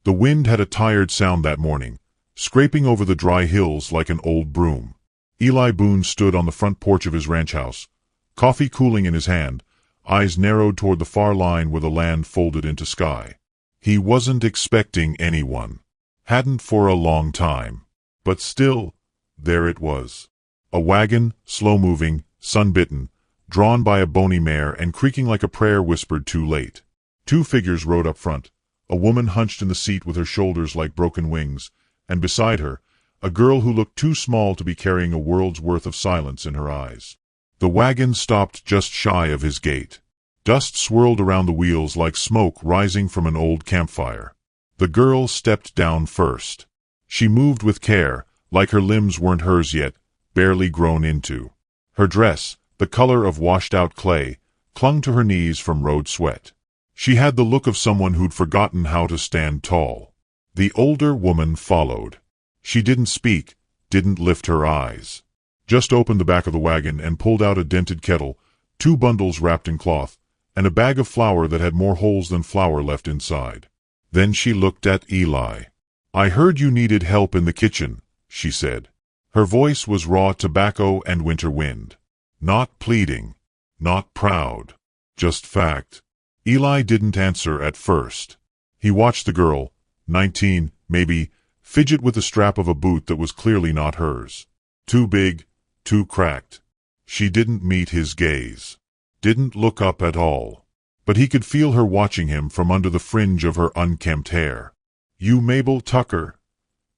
The wind had a tired sound that morning, scraping over the dry hills like an old broom. Eli Boone stood on the front porch of his ranch house, coffee cooling in his hand, eyes narrowed toward the far line where the land folded into sky. He wasn't expecting anyone. Hadn't for a long time. But still, there it was. A wagon, slow-moving, sun-bitten, drawn by a bony mare and creaking like a prayer whispered too late. Two figures rode up front, a woman hunched in the seat with her shoulders like broken wings, and beside her, a girl who looked too small to be carrying a world's worth of silence in her eyes. The wagon stopped just shy of his gate. Dust swirled around the wheels like smoke rising from an old campfire. The girl stepped down first. She moved with care, like her limbs weren't hers yet, barely grown into. Her dress, the color of washed-out clay, clung to her knees from road sweat. She had the look of someone who'd forgotten how to stand tall. The older woman followed. She didn't speak, didn't lift her eyes. Just opened the back of the wagon and pulled out a dented kettle, 2 bundles wrapped in cloth, and a bag of flour that had more holes than flour left inside. Then she looked at Eli. "I heard you needed help in the kitchen," she said. Her voice was raw tobacco and winter wind. Not pleading, not proud, just fact. Eli didn't answer at first. He watched the girl, 19, maybe, fidget with the strap of a boot that was clearly not hers. Too big, too cracked. She didn't meet his gaze. Didn't look up at all. But he could feel her watching him from under the fringe of her unkempt hair. "You Mabel Tucker?"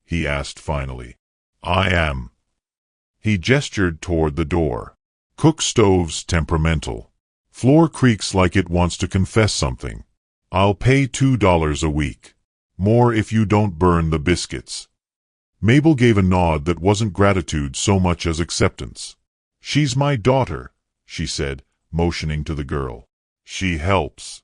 he asked finally. "I am." He gestured toward the door. "Cook stove's temperamental. Floor creaks like it wants to confess something. I'll pay $2 a week. More if you don't burn the biscuits." Mabel gave a nod that wasn't gratitude so much as acceptance. "She's my daughter," she said, motioning to the girl. "She helps."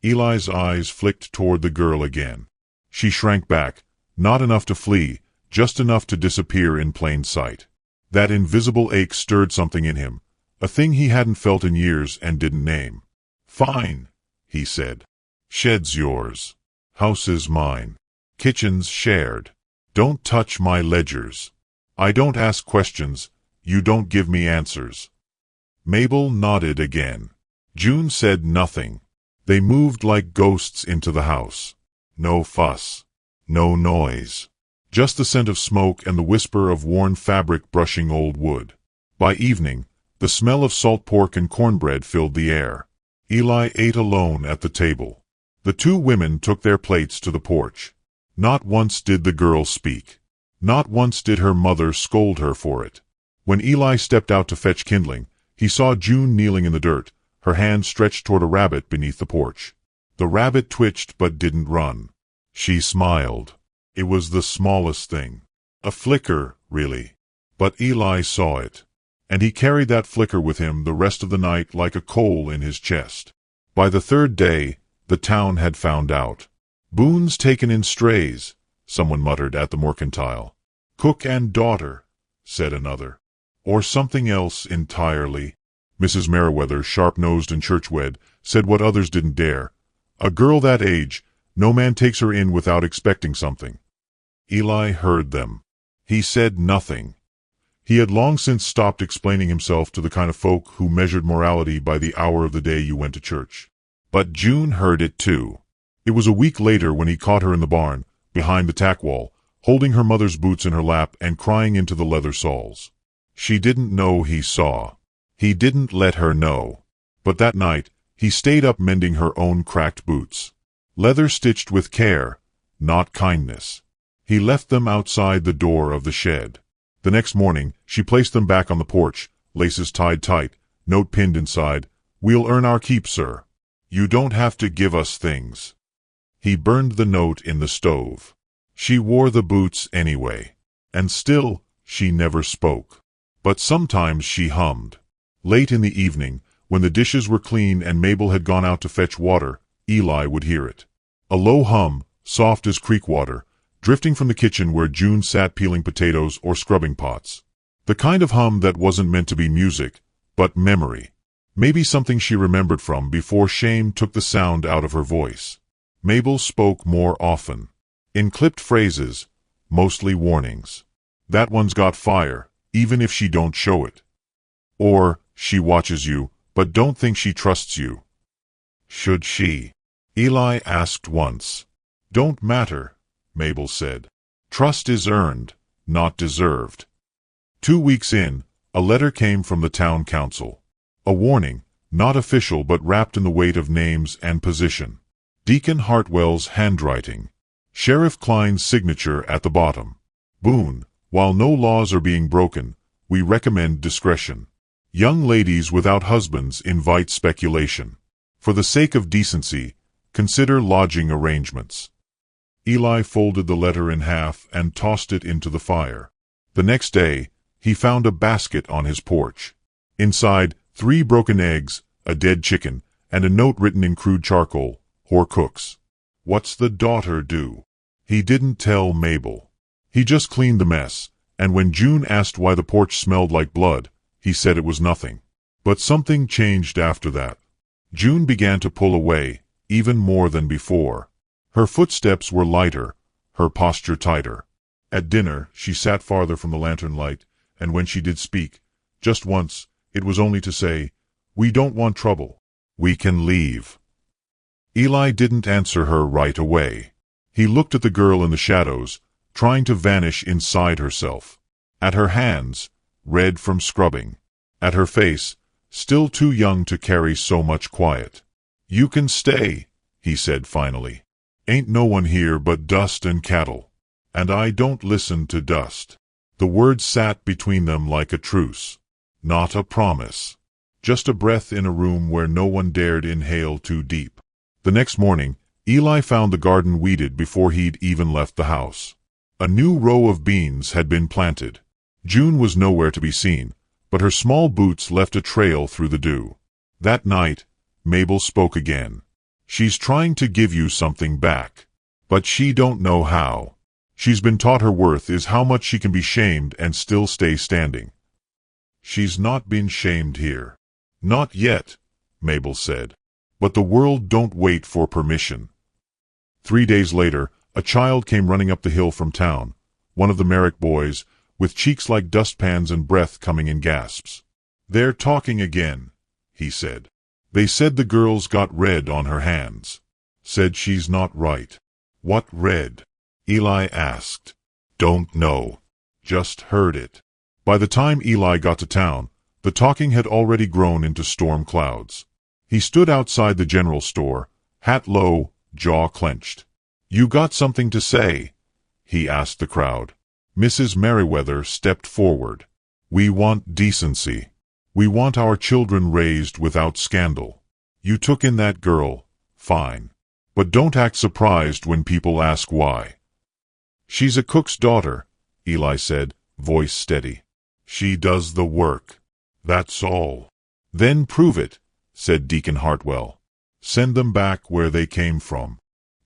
Eli's eyes flicked toward the girl again. She shrank back, not enough to flee, just enough to disappear in plain sight. That invisible ache stirred something in him, a thing he hadn't felt in years and didn't name. "Fine," he said. "Shed's yours. House is mine. Kitchen's shared. Don't touch my ledgers. I don't ask questions, you don't give me answers." Mabel nodded again. June said nothing. They moved like ghosts into the house. No fuss. No noise. Just the scent of smoke and the whisper of worn fabric brushing old wood. By evening, the smell of salt pork and cornbread filled the air. Eli ate alone at the table. The 2 women took their plates to the porch. Not once did the girl speak. Not once did her mother scold her for it. When Eli stepped out to fetch kindling, he saw June kneeling in the dirt, her hand stretched toward a rabbit beneath the porch. The rabbit twitched but didn't run. She smiled. It was the smallest thing. A flicker, really. But Eli saw it. And he carried that flicker with him the rest of the night like a coal in his chest. By the 3rd day, the town had found out. "Boone's taken in strays," someone muttered at the mercantile. "Cook and daughter," said another. "Or something else entirely." Mrs. Merriweather, sharp-nosed and church-wed, said what others didn't dare. "A girl that age, no man takes her in without expecting something." Eli heard them. He said nothing. He had long since stopped explaining himself to the kind of folk who measured morality by the hour of the day you went to church. But June heard it too. It was a week later when he caught her in the barn, behind the tack wall, holding her mother's boots in her lap and crying into the leather soles. She didn't know he saw. He didn't let her know. But that night, he stayed up mending her own cracked boots. Leather stitched with care, not kindness. He left them outside the door of the shed. The next morning, she placed them back on the porch, laces tied tight, note pinned inside, "We'll earn our keep, sir. You don't have to give us things." He burned the note in the stove. She wore the boots anyway. And still, she never spoke. But sometimes she hummed. Late in the evening, when the dishes were clean and Mabel had gone out to fetch water, Eli would hear it. A low hum, soft as creek water, drifting from the kitchen where June sat peeling potatoes or scrubbing pots. The kind of hum that wasn't meant to be music, but memory. Maybe something she remembered from before shame took the sound out of her voice. Mabel spoke more often. In clipped phrases, mostly warnings. That one's got fire, even if she don't show it. Or, she watches you, but don't think she trusts you. Should she? Eli asked once. Don't matter, Mabel said. Trust is earned, not deserved. 2 weeks in, a letter came from the town council. A warning, not official but wrapped in the weight of names and position. Deacon Hartwell's handwriting. Sheriff Klein's signature at the bottom. Boone, while no laws are being broken, we recommend discretion. Young ladies without husbands invite speculation. For the sake of decency, consider lodging arrangements. Eli folded the letter in half and tossed it into the fire. The next day, he found a basket on his porch. Inside, 3 broken eggs, a dead chicken, and a note written in crude charcoal, "Whore cooks. What's the daughter do?" He didn't tell Mabel. He just cleaned the mess, and when June asked why the porch smelled like blood, he said it was nothing. But something changed after that. June began to pull away, even more than before. Her footsteps were lighter, her posture tighter. At dinner, she sat farther from the lantern light, and when she did speak, just once, it was only to say, "We don't want trouble. We can leave." Eli didn't answer her right away. He looked at the girl in the shadows, trying to vanish inside herself. At her hands, red from scrubbing. At her face, still too young to carry so much quiet. "You can stay," he said finally. "Ain't no one here but dust and cattle. And I don't listen to dust." The words sat between them like a truce. Not a promise. Just a breath in a room where no one dared inhale too deep. The next morning, Eli found the garden weeded before he'd even left the house. A new row of beans had been planted. June was nowhere to be seen, but her small boots left a trail through the dew. That night, Mabel spoke again. "She's trying to give you something back. But she don't know how. She's been taught her worth is how much she can be shamed and still stay standing." "She's not been shamed here." "Not yet," Mabel said. "But the world don't wait for permission." 3 days later, a child came running up the hill from town, one of the Merrick boys, with cheeks like dustpans and breath coming in gasps. "They're talking again," he said. "They said the girl's got red on her hands. Said she's not right." "What red?" Eli asked. "Don't know. Just heard it." By the time Eli got to town, the talking had already grown into storm clouds. He stood outside the general store, hat low, jaw clenched. "You got something to say?" he asked the crowd. Mrs. Merriweather stepped forward. "We want decency. We want our children raised without scandal. You took in that girl, fine. But don't act surprised when people ask why." "She's a cook's daughter," Eli said, voice steady. "She does the work. That's all." "Then prove it," said Deacon Hartwell. "Send them back where they came from."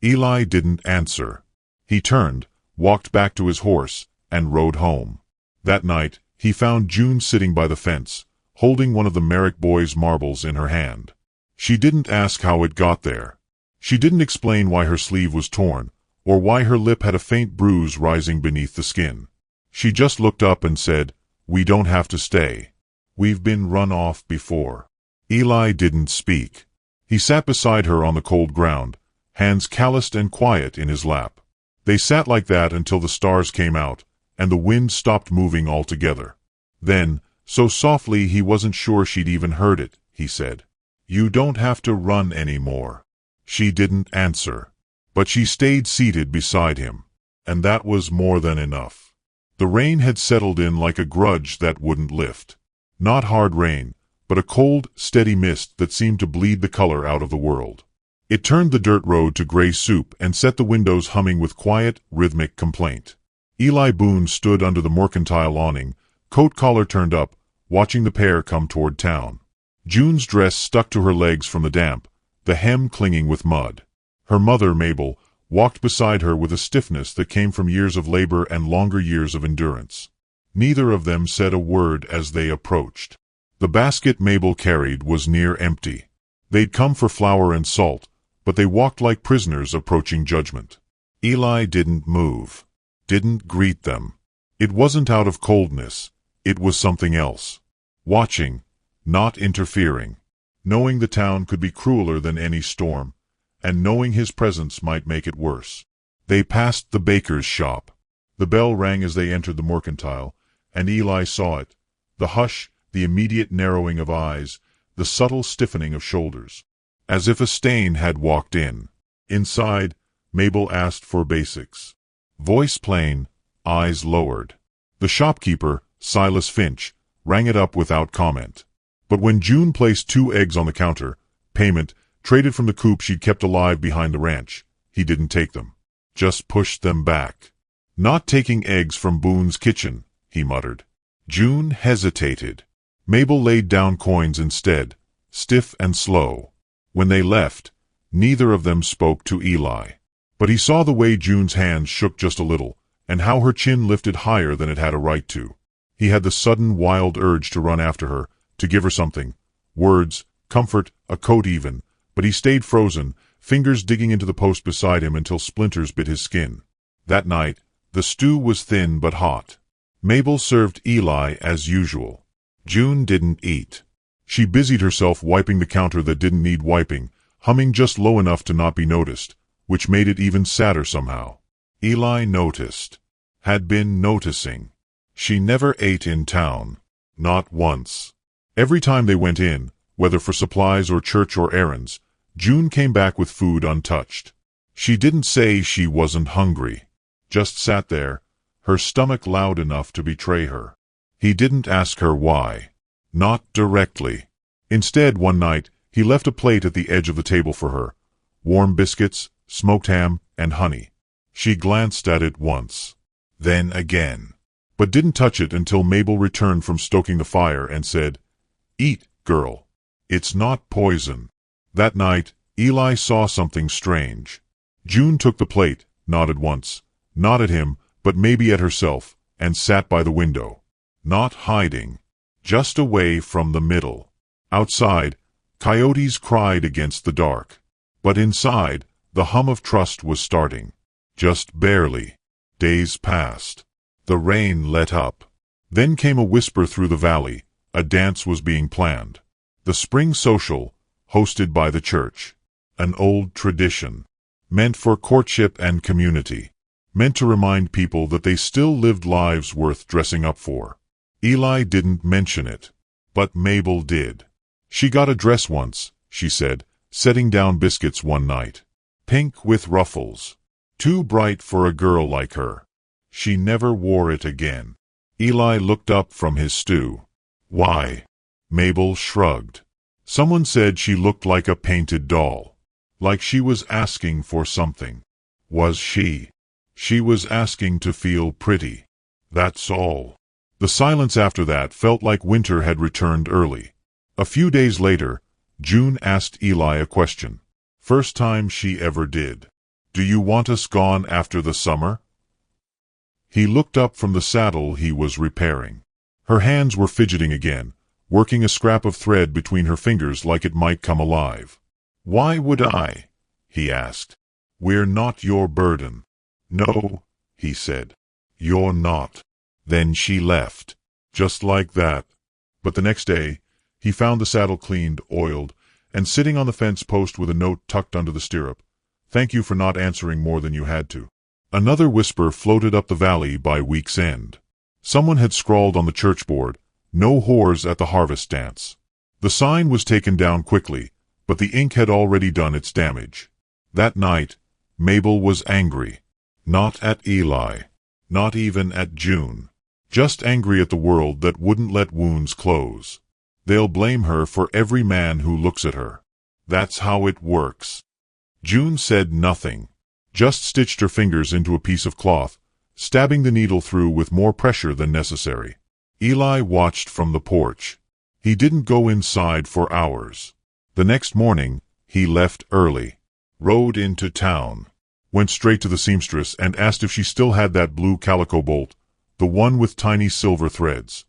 Eli didn't answer. He turned, walked back to his horse, and rode home. That night, he found June sitting by the fence, holding one of the Merrick boys' marbles in her hand. She didn't ask how it got there. She didn't explain why her sleeve was torn, or why her lip had a faint bruise rising beneath the skin. She just looked up and said, "We don't have to stay. We've been run off before." Eli didn't speak. He sat beside her on the cold ground, hands calloused and quiet in his lap. They sat like that until the stars came out, and the wind stopped moving altogether. Then, so softly he wasn't sure she'd even heard it, he said, "You don't have to run anymore." She didn't answer, but she stayed seated beside him, and that was more than enough. The rain had settled in like a grudge that wouldn't lift. Not hard rain, but a cold, steady mist that seemed to bleed the color out of the world. It turned the dirt road to gray soup and set the windows humming with quiet, rhythmic complaint. Eli Boone stood under the mercantile awning, coat collar turned up, watching the pair come toward town. June's dress stuck to her legs from the damp, the hem clinging with mud. Her mother, Mabel, walked beside her with a stiffness that came from years of labor and longer years of endurance. Neither of them said a word as they approached. The basket Mabel carried was near empty. They'd come for flour and salt, but they walked like prisoners approaching judgment. Eli didn't move. Didn't greet them. It wasn't out of coldness. It was something else. Watching, not interfering. Knowing the town could be crueler than any storm, and knowing his presence might make it worse. They passed the baker's shop. The bell rang as they entered the mercantile, and Eli saw it. The hush, the immediate narrowing of eyes, the subtle stiffening of shoulders. As if a stain had walked in. Inside, Mabel asked for basics. Voice plain, eyes lowered. The shopkeeper, Silas Finch, rang it up without comment. But when June placed 2 eggs on the counter, payment, traded from the coop she'd kept alive behind the ranch, he didn't take them. Just pushed them back. Not taking eggs from Boone's kitchen, he muttered. June hesitated. Mabel laid down coins instead, stiff and slow. When they left, neither of them spoke to Eli. But he saw the way June's hands shook just a little, and how her chin lifted higher than it had a right to. He had the sudden wild urge to run after her, to give her something. Words, comfort, a coat even, but he stayed frozen, fingers digging into the post beside him until splinters bit his skin. That night, the stew was thin but hot. Mabel served Eli as usual. June didn't eat. She busied herself wiping the counter that didn't need wiping, humming just low enough to not be noticed, which made it even sadder somehow. Eli noticed. Had been noticing. She never ate in town. Not once. Every time they went in, whether for supplies or church or errands, June came back with food untouched. She didn't say she wasn't hungry. Just sat there, her stomach loud enough to betray her. He didn't ask her why. Not directly. Instead, one night, he left a plate at the edge of the table for her. Warm biscuits, smoked ham, and honey. She glanced at it once. Then again. But didn't touch it until Mabel returned from stoking the fire and said, "Eat, girl. It's not poison." That night, Eli saw something strange. June took the plate, nodded once, not at him, but maybe at herself, and sat by the window. Not hiding. Just away from the middle. Outside, coyotes cried against the dark. But inside, the hum of trust was starting. Just barely. Days passed. The rain let up. Then came a whisper through the valley. A dance was being planned. The spring social, hosted by the church. An old tradition. Meant for courtship and community. Meant to remind people that they still lived lives worth dressing up for. Eli didn't mention it. But Mabel did. She got a dress once, she said, setting down biscuits one night. Pink with ruffles. Too bright for a girl like her. She never wore it again. Eli looked up from his stew. Why? Mabel shrugged. Someone said she looked like a painted doll. Like she was asking for something. Was she? She was asking to feel pretty. That's all. The silence after that felt like winter had returned early. A few days later, June asked Eli a question. First time she ever did. Do you want us gone after the summer? He looked up from the saddle he was repairing. Her hands were fidgeting again, working a scrap of thread between her fingers like it might come alive. Why would I? He asked. We're not your burden. No, he said. You're not. Then she left. Just like that. But the next day, he found the saddle cleaned, oiled, and sitting on the fence post with a note tucked under the stirrup. Thank you for not answering more than you had to. Another whisper floated up the valley by week's end. Someone had scrawled on the church board, "No whores at the harvest dance." The sign was taken down quickly, but the ink had already done its damage. That night, Mabel was angry. Not at Eli. Not even at June. Just angry at the world that wouldn't let wounds close. They'll blame her for every man who looks at her. That's how it works. June said nothing. Just stitched her fingers into a piece of cloth, stabbing the needle through with more pressure than necessary. Eli watched from the porch. He didn't go inside for hours. The next morning, he left early. Rode into town. Went straight to the seamstress and asked if she still had that blue calico bolt, the one with tiny silver threads.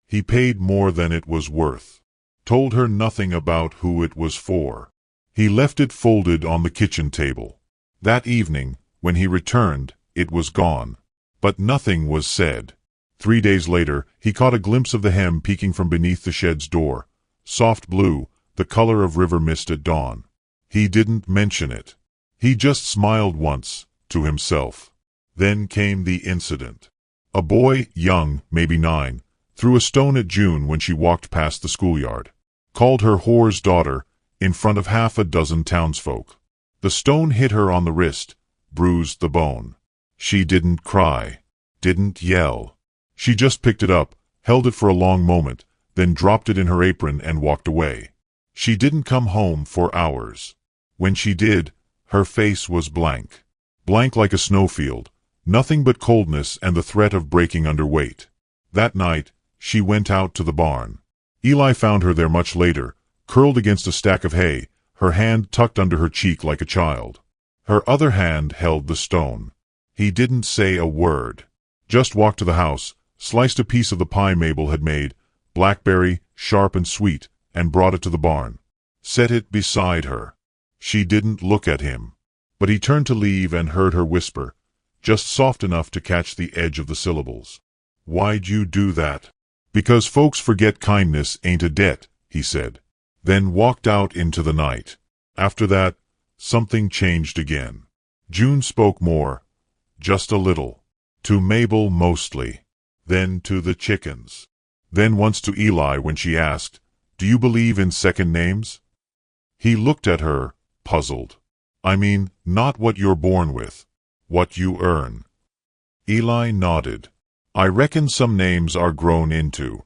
He paid more than it was worth. Told her nothing about who it was for. He left it folded on the kitchen table. That evening, When he returned, it was gone. But nothing was said. 3 days later, he caught a glimpse of the hem peeking from beneath the shed's door. Soft blue, the color of river mist at dawn. He didn't mention it. He just smiled once, to himself. Then came the incident. A boy, young, maybe 9, threw a stone at June when she walked past the schoolyard. Called her whore's daughter, in front of half a dozen townsfolk. The stone hit her on the wrist, bruised the bone. She didn't cry, didn't yell. She just picked it up, held it for a long moment, then dropped it in her apron and walked away. She didn't come home for hours. When she did, her face was blank. Blank like a snowfield, nothing but coldness and the threat of breaking under weight. That night, she went out to the barn. Eli found her there much later, curled against a stack of hay, her hand tucked under her cheek like a child. Her other hand held the stone. He didn't say a word. Just walked to the house, sliced a piece of the pie Mabel had made, blackberry, sharp and sweet, and brought it to the barn. Set it beside her. She didn't look at him. But he turned to leave and heard her whisper, just soft enough to catch the edge of the syllables. "Why'd you do that?" "Because folks forget kindness ain't a debt," he said. Then walked out into the night. After that, something changed again. June spoke more, just a little. To Mabel mostly. Then to the chickens. Then once to Eli when she asked, "Do you believe in second names?" He looked at her, puzzled. "I mean, not what you're born with. What you earn." Eli nodded. "I reckon some names are grown into."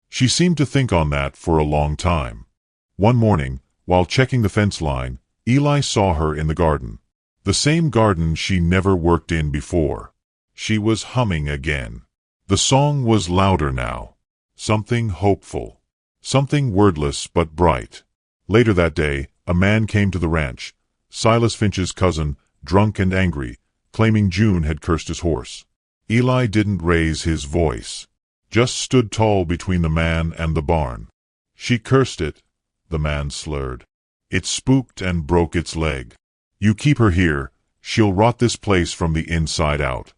She seemed to think on that for a long time. One morning, while checking the fence line, Eli saw her in the garden. The same garden she never worked in before. She was humming again. The song was louder now. Something hopeful. Something wordless but bright. Later that day, a man came to the ranch, Silas Finch's cousin, drunk and angry, claiming June had cursed his horse. Eli didn't raise his voice. Just stood tall between the man and the barn. "She cursed it," the man slurred. "It spooked and broke its leg. You keep her here, she'll rot this place from the inside out."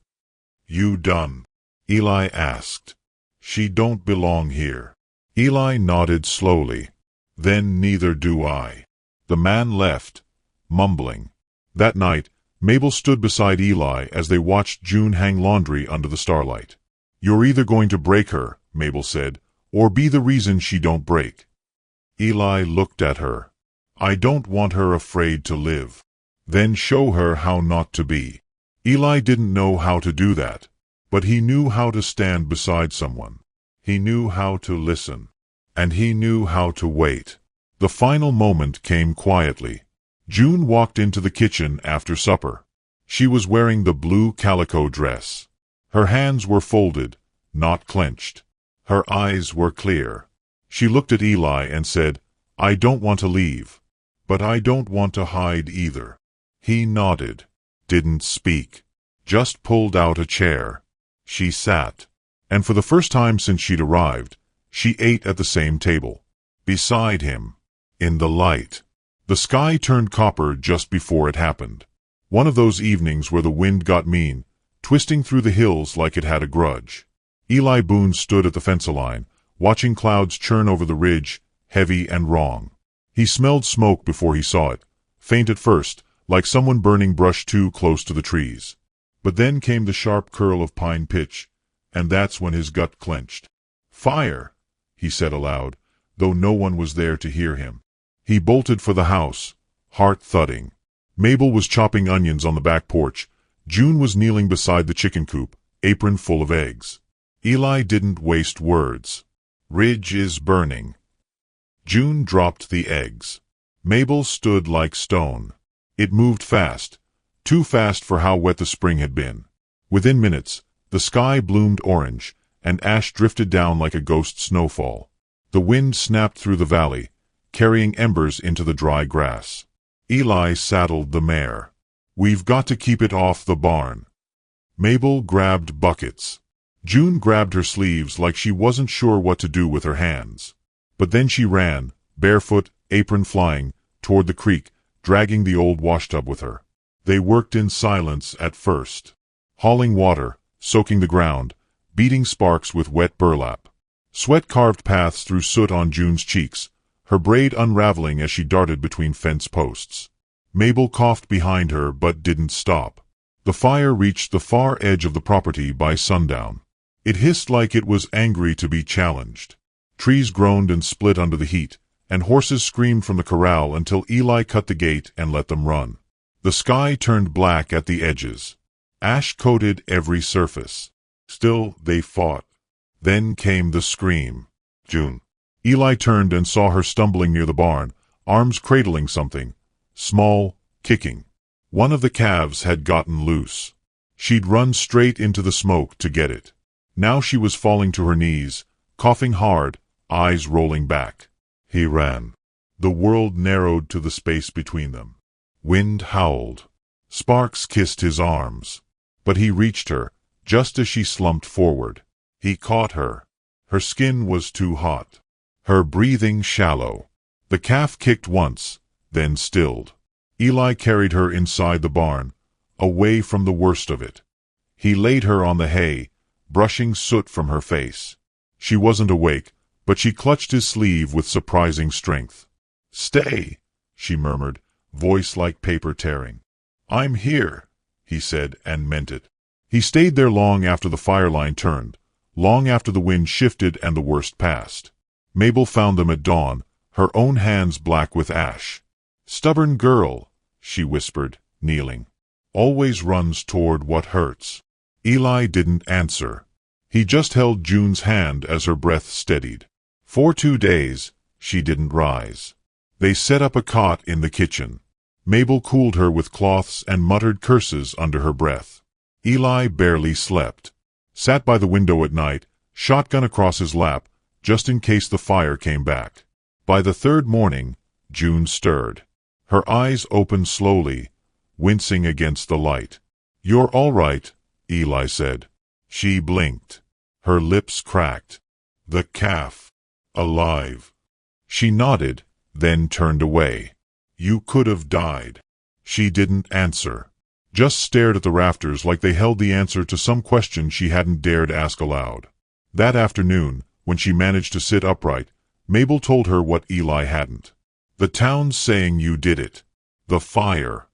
"You done?" Eli asked. "She don't belong here." Eli nodded slowly. "Then neither do I." The man left, mumbling. That night, Mabel stood beside Eli as they watched June hang laundry under the starlight. "You're either going to break her," Mabel said, "or be the reason she don't break." Eli looked at her. "I don't want her afraid to live." "Then show her how not to be." Eli didn't know how to do that, but he knew how to stand beside someone. He knew how to listen. And he knew how to wait. The final moment came quietly. June walked into the kitchen after supper. She was wearing the blue calico dress. Her hands were folded, not clenched. Her eyes were clear. She looked at Eli and said, "I don't want to leave. But I don't want to hide either." He nodded, didn't speak, just pulled out a chair. She sat. And for the first time since she'd arrived, she ate at the same table. Beside him. In the light. The sky turned copper just before it happened. One of those evenings where the wind got mean, twisting through the hills like it had a grudge. Eli Boone stood at the fence line, watching clouds churn over the ridge, heavy and wrong. He smelled smoke before he saw it, faint at first, like someone burning brush too close to the trees. But then came the sharp curl of pine pitch, and that's when his gut clenched. "Fire!" he said aloud, though no one was there to hear him. He bolted for the house, heart thudding. Mabel was chopping onions on the back porch. June was kneeling beside the chicken coop, apron full of eggs. Eli didn't waste words. "Ridge is burning." June dropped the eggs. Mabel stood like stone. It moved fast, too fast for how wet the spring had been. Within minutes, the sky bloomed orange, and ash drifted down like a ghost snowfall. The wind snapped through the valley, carrying embers into the dry grass. Eli saddled the mare. "We've got to keep it off the barn." Mabel grabbed buckets. June grabbed her sleeves like she wasn't sure what to do with her hands. But then she ran, barefoot, apron flying, toward the creek, dragging the old washtub with her. They worked in silence at first, hauling water, soaking the ground, beating sparks with wet burlap. Sweat carved paths through soot on June's cheeks, her braid unraveling as she darted between fence posts. Mabel coughed behind her but didn't stop. The fire reached the far edge of the property by sundown. It hissed like it was angry to be challenged. Trees groaned and split under the heat, and horses screamed from the corral until Eli cut the gate and let them run. The sky turned black at the edges. Ash coated every surface. Still, they fought. Then came the scream. June. Eli turned and saw her stumbling near the barn, arms cradling something. Small, kicking. One of the calves had gotten loose. She'd run straight into the smoke to get it. Now she was falling to her knees, coughing hard, eyes rolling back. He ran. The world narrowed to the space between them. Wind howled. Sparks kissed his arms. But he reached her, just as she slumped forward. He caught her. Her skin was too hot. Her breathing shallow. The calf kicked once, then stilled. Eli carried her inside the barn, away from the worst of it. He laid her on the hay, brushing soot from her face. She wasn't awake, but she clutched his sleeve with surprising strength. "Stay," she murmured, voice like paper tearing. "I'm here," he said, and meant it. He stayed there long after the fire line turned, long after the wind shifted and the worst passed. Mabel found them at dawn, her own hands black with ash. "Stubborn girl," she whispered, kneeling. "Always runs toward what hurts." Eli didn't answer. He just held June's hand as her breath steadied. For 2 days, she didn't rise. They set up a cot in the kitchen. Mabel cooled her with cloths and muttered curses under her breath. Eli barely slept. Sat by the window at night, shotgun across his lap, just in case the fire came back. By the third morning, June stirred. Her eyes opened slowly, wincing against the light. "You're all right," Eli said. She blinked. Her lips cracked. "The calf. Alive." She nodded, then turned away. "You could have died." She didn't answer. Just stared at the rafters like they held the answer to some question she hadn't dared ask aloud. That afternoon, when she managed to sit upright, Mabel told her what Eli hadn't. "The town's saying you did it. The fire."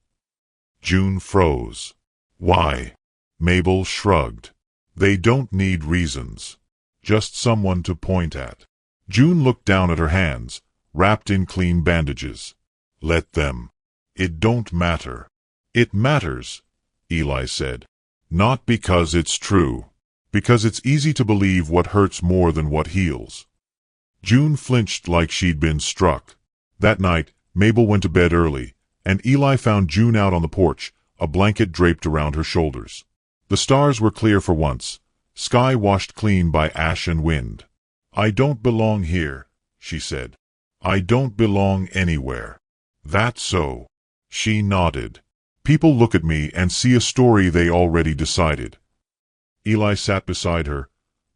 June froze. "Why?" Mabel shrugged. "They don't need reasons. Just someone to point at." June looked down at her hands, wrapped in clean bandages. "Let them. It don't matter." "It matters," Eli said. "Not because it's true. Because it's easy to believe what hurts more than what heals." June flinched like she'd been struck. That night, Mabel went to bed early, and Eli found June out on the porch, a blanket draped around her shoulders. The stars were clear for once, sky washed clean by ash and wind. "I don't belong here," she said. "I don't belong anywhere." "That's so." She nodded. "People look at me and see a story they already decided." Eli sat beside her,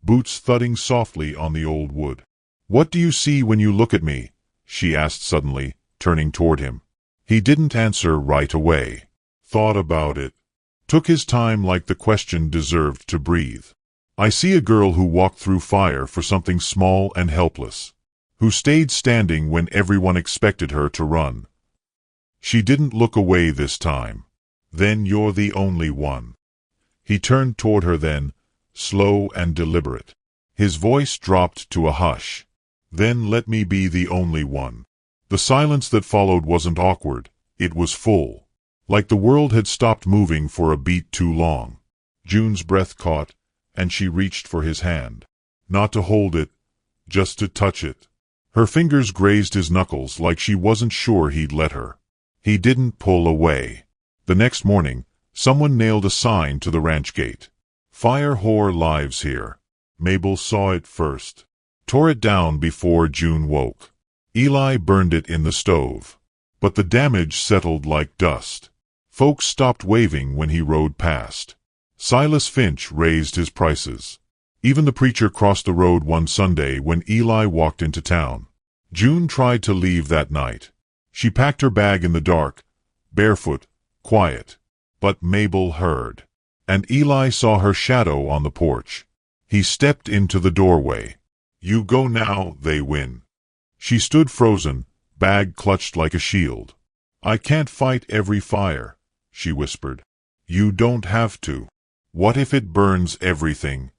boots thudding softly on the old wood. "What do you see when you look at me?" she asked suddenly, turning toward him. He didn't answer right away. Thought about it. Took his time like the question deserved to breathe. "I see a girl who walked through fire for something small and helpless. Who stayed standing when everyone expected her to run. She didn't look away this time. Then you're the only one." He turned toward her then, slow and deliberate. His voice dropped to a hush. "Then let me be the only one." The silence that followed wasn't awkward. It was full. Like the world had stopped moving for a beat too long. June's breath caught, and she reached for his hand. Not to hold it, just to touch it. Her fingers grazed his knuckles like she wasn't sure he'd let her. He didn't pull away. The next morning, someone nailed a sign to the ranch gate. "Fire whore lives here." Mabel saw it first. Tore it down before June woke. Eli burned it in the stove. But the damage settled like dust. Folks stopped waving when he rode past. Silas Finch raised his prices. Even the preacher crossed the road one Sunday when Eli walked into town. June tried to leave that night. She packed her bag in the dark, barefoot, quiet. But Mabel heard. And Eli saw her shadow on the porch. He stepped into the doorway. "You go now, they win." She stood frozen, bag clutched like a shield. "I can't fight every fire," she whispered. "You don't have to. What if it burns everything?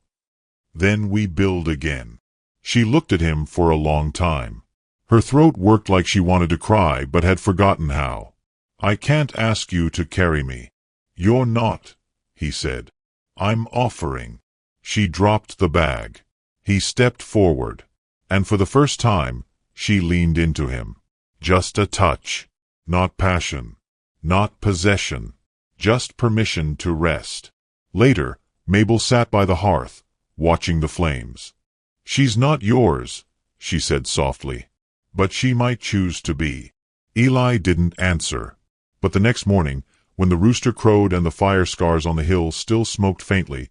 Then we build again." She looked at him for a long time. Her throat worked like she wanted to cry but had forgotten how. "I can't ask you to carry me." "You're not," he said. "I'm offering." She dropped the bag. He stepped forward. And for the first time, she leaned into him. Just a touch. Not passion. Not possession. Just permission to rest. Later, Mabel sat by the hearth, watching the flames. "She's not yours," she said softly. "But she might choose to be." Eli didn't answer. But the next morning, when the rooster crowed and the fire scars on the hill still smoked faintly,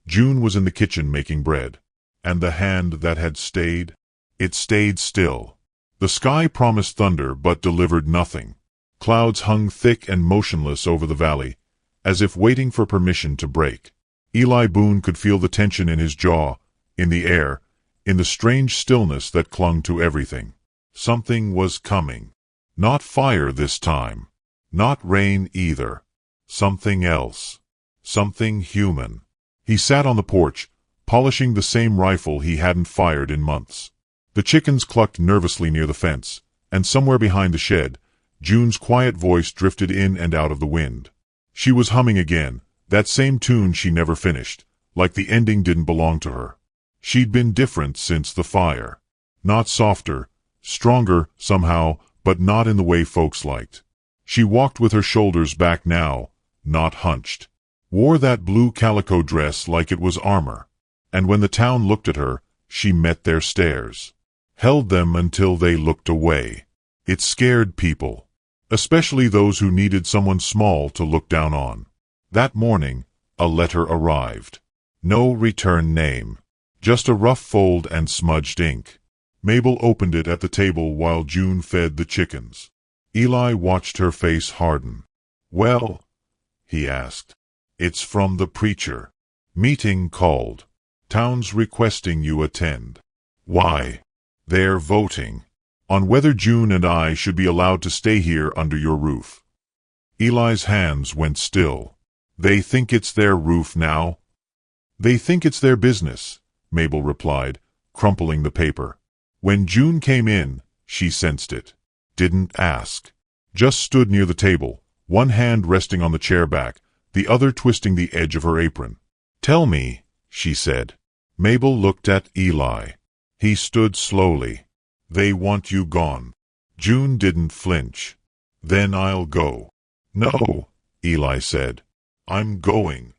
June was in the kitchen making bread. And the hand that had stayed? It stayed still. The sky promised thunder but delivered nothing. Clouds hung thick and motionless over the valley, as if waiting for permission to break. Eli Boone could feel the tension in his jaw, in the air, in the strange stillness that clung to everything. Something was coming. Not fire this time. Not rain either. Something else. Something human. He sat on the porch, polishing the same rifle he hadn't fired in months. The chickens clucked nervously near the fence, and somewhere behind the shed, June's quiet voice drifted in and out of the wind. She was humming again, that same tune she never finished, like the ending didn't belong to her. She'd been different since the fire. Not softer, stronger, somehow, but not in the way folks liked. She walked with her shoulders back now, not hunched. Wore that blue calico dress like it was armor. And when the town looked at her, she met their stares. Held them until they looked away. It scared people. Especially those who needed someone small to look down on. That morning, a letter arrived. No return name. Just a rough fold and smudged ink. Mabel opened it at the table while June fed the chickens. Eli watched her face harden. "Well?" he asked. "It's from the preacher. Meeting called. Town's requesting you attend." "Why?" "They're voting on whether June and I should be allowed to stay here under your roof." Eli's hands went still. "They think it's their roof now?" "They think it's their business," Mabel replied, crumpling the paper. When June came in, she sensed it. Didn't ask. Just stood near the table, one hand resting on the chair back, the other twisting the edge of her apron. "Tell me," she said. Mabel looked at Eli. He stood slowly. "They want you gone." June didn't flinch. "Then I'll go." "No," Eli said. "I'm going."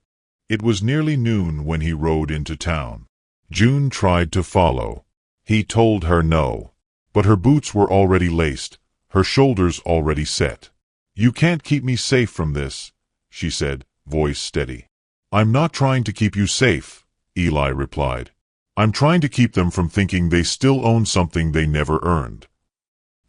It was nearly noon when he rode into town. June tried to follow. He told her no. But her boots were already laced, her shoulders already set. "You can't keep me safe from this," she said, voice steady. "I'm not trying to keep you safe," Eli replied. "I'm trying to keep them from thinking they still own something they never earned."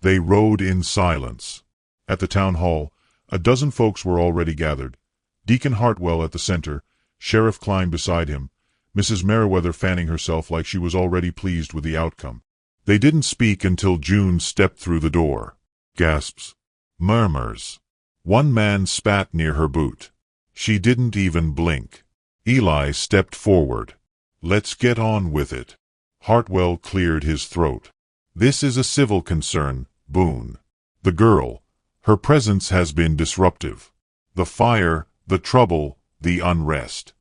They rode in silence. At the town hall, a dozen folks were already gathered. Deacon Hartwell at the center, Sheriff Klein beside him, Mrs. Merriweather fanning herself like she was already pleased with the outcome. They didn't speak until June stepped through the door. Gasps. Murmurs. One man spat near her boot. She didn't even blink. Eli stepped forward. "Let's get on with it." Hartwell cleared his throat. "This is a civil concern, Boone. The girl, her presence has been disruptive. The fire, the trouble, the unrest."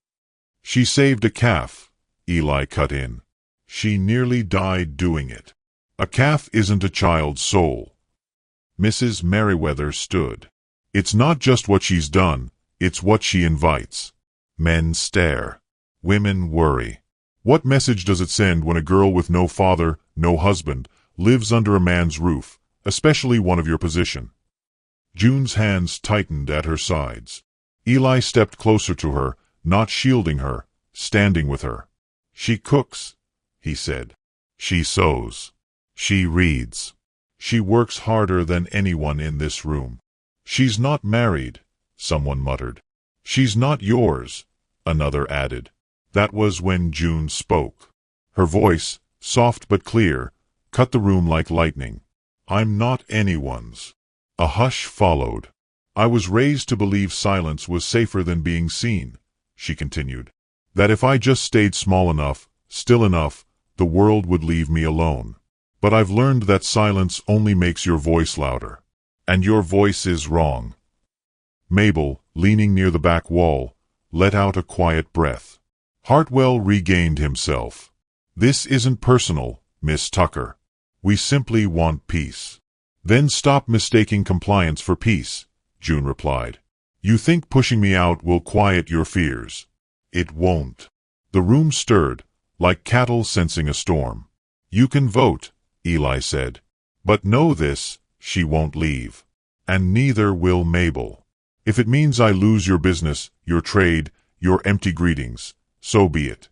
"She saved a calf," Eli cut in. "She nearly died doing it. A calf isn't a child's soul." Mrs. Merriweather stood. "It's not just what she's done, it's what she invites." Men stare. Women worry. What message does it send when a girl with no father, no husband, lives under a man's roof, especially one of your position? June's hands tightened at her sides. Eli stepped closer to her, not shielding her, standing with her. "She cooks," he said. "She sews. She reads. She works harder than anyone in this room." "She's not married," someone muttered. She's not yours, another added. That was when June spoke. Her voice, soft but clear, cut the room like lightning. I'm not anyone's. A hush followed. I was raised to believe silence was safer than being seen, she continued. That if I just stayed small enough, still enough, the world would leave me alone. But I've learned that silence only makes your voice louder. And your voice is wrong. Mabel, leaning near the back wall, let out a quiet breath. Hartwell regained himself. This isn't personal, Miss Tucker. We simply want peace. Then stop mistaking compliance for peace, June replied. You think pushing me out will quiet your fears. It won't. The room stirred, like cattle sensing a storm. You can vote, Eli said. But know this, she won't leave. And neither will Mabel. If it means I lose your business, your trade, your empty greetings, so be it.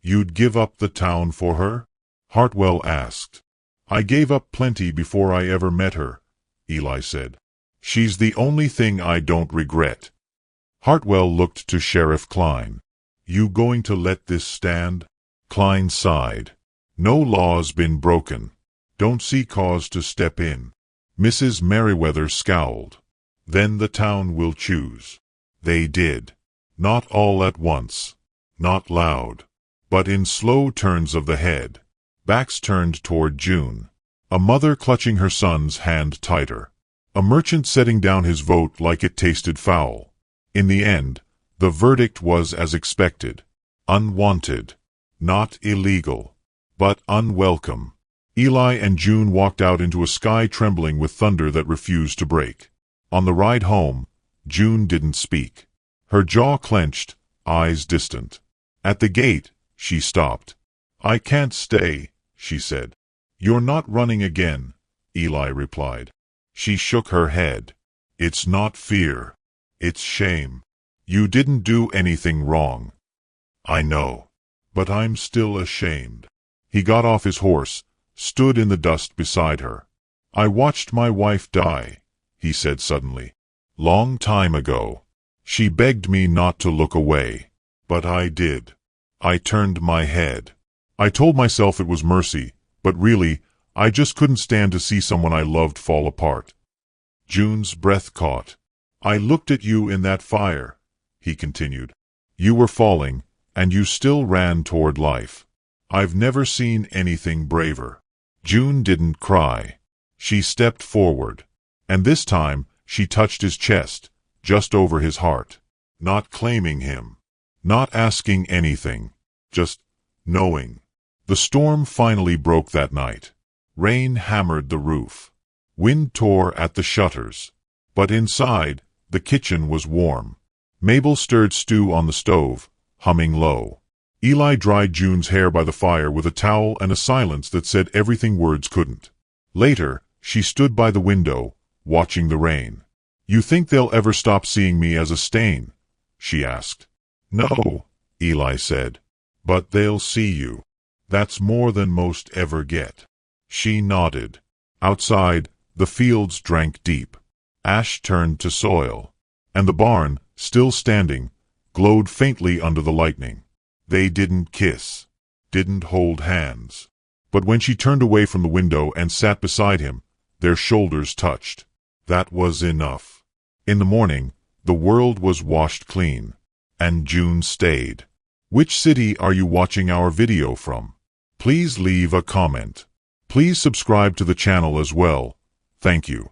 You'd give up the town for her? Hartwell asked. I gave up plenty before I ever met her, Eli said. She's the only thing I don't regret. Hartwell looked to Sheriff Klein. You going to let this stand? Klein sighed. No law's been broken. Don't see cause to step in. Mrs. Merriweather scowled. Then the town will choose. They did. Not all at once. Not loud. But in slow turns of the head. Backs turned toward June. A mother clutching her son's hand tighter. A merchant setting down his vote like it tasted foul. In the end, the verdict was as expected. Unwanted. Not illegal. But unwelcome. Eli and June walked out into a sky trembling with thunder that refused to break. On the ride home, June didn't speak. Her jaw clenched, eyes distant. At the gate, she stopped. I can't stay, she said. You're not running again, Eli replied. She shook her head. It's not fear. It's shame. You didn't do anything wrong. I know. But I'm still ashamed. He got off his horse, stood in the dust beside her. I watched my wife die, he said suddenly. Long time ago. She begged me not to look away. But I did. I turned my head. I told myself it was mercy, but really, I just couldn't stand to see someone I loved fall apart. June's breath caught. I looked at you in that fire, he continued. You were falling, and you still ran toward life. I've never seen anything braver. June didn't cry. She stepped forward. And this time, she touched his chest, just over his heart. Not claiming him. Not asking anything. Just knowing. The storm finally broke that night. Rain hammered the roof. Wind tore at the shutters. But inside, the kitchen was warm. Mabel stirred stew on the stove, humming low. Eli dried June's hair by the fire with a towel and a silence that said everything words couldn't. Later, she stood by the window, watching the rain. You think they'll ever stop seeing me as a stain? She asked. No, Eli said. But they'll see you. That's more than most ever get. She nodded. Outside, the fields drank deep. Ash turned to soil. And the barn, still standing, glowed faintly under the lightning. They didn't kiss. Didn't hold hands. But when she turned away from the window and sat beside him, their shoulders touched. That was enough. In the morning, the world was washed clean. And June stayed. Which city are you watching our video from? Please leave a comment. Please subscribe to the channel as well. Thank you.